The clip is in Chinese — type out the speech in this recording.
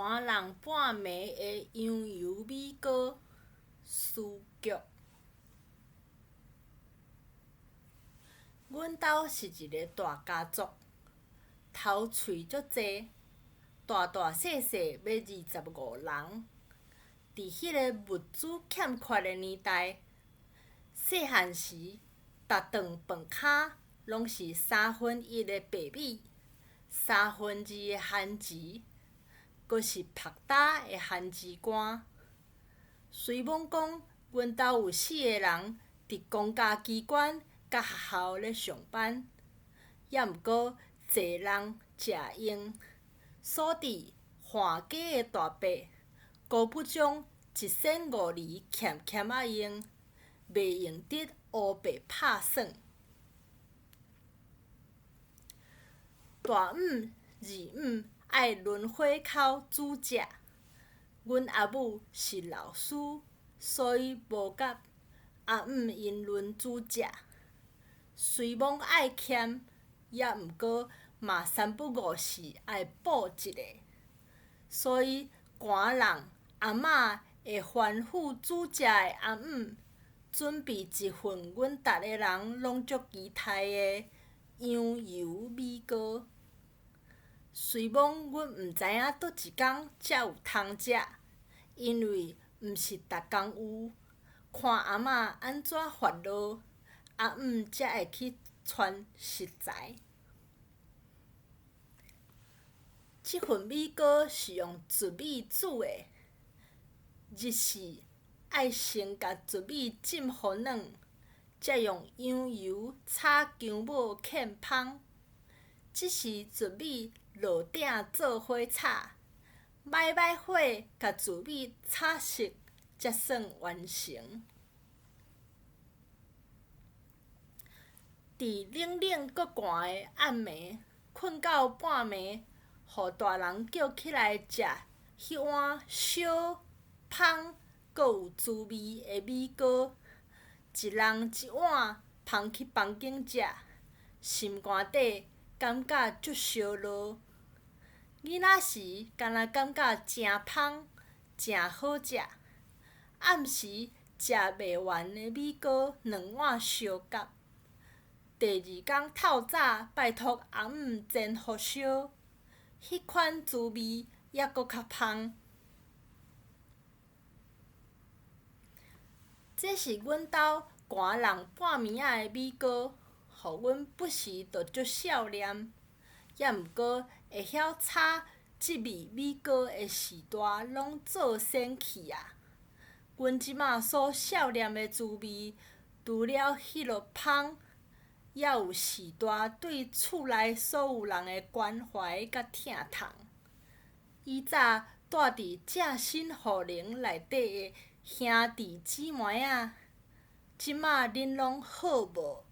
寒人半暝的羊油米糕词剧。阮兜是一个大家族，头喙足济，大大细细要25人。伫迄个物资欠缺的年代，细汉时，逐顿饭骹拢是1/3的白米，2/3的番薯，阁是晒焦的番薯干。虽罔讲阮兜有4个人伫公家机关甲学校咧上班，也毋过济人食用，所致换家的大伯顾不将1仙5厘欠欠仔用，袂用得乌白拍算。大姆、二姆爱轮火口煮食，阮阿母是老师，所以无甲阿姆因轮煮食。虽罔爱欠，也毋过嘛3不5时爱补一个，所以寒人阿嬷会吩咐煮食的阿姆准备一份阮逐个人拢足期待的羊油米糕。虽罔阮毋知影倒一工才有通食，因为毋是逐工有，看阿嬷安怎发落，阿姆才会去传食材。即份米糕是用糯米煮的，日时爱先甲糯米浸予软，才用羊油炒姜母芡芳。即时糯米落鼎做伙炒，摆火甲糯米炒熟，才算完成。伫冷冷阁寒的暗暝，困到半暝，互大人叫起来食迄碗烧、芳，阁有滋味的米糕，一人一碗捧去房间食，心肝底感觉足烧热。囡仔时敢若感觉诚芳、诚好食，暗时食袂完的米糕2碗烧到。第2天透早拜托阿姆煎复烧，迄款滋味还阁较芳。这是阮兜寒人半暝仔的米糕，互阮不时就足少念。也毋过会晓炒即味米糕的时代拢做先去啊！阮即马所少念的滋味，除了迄落芳，也有时代对厝内所有人的关怀甲疼痛。以早住伫正新户龄内底的兄弟姊妹仔，即马恁拢好无？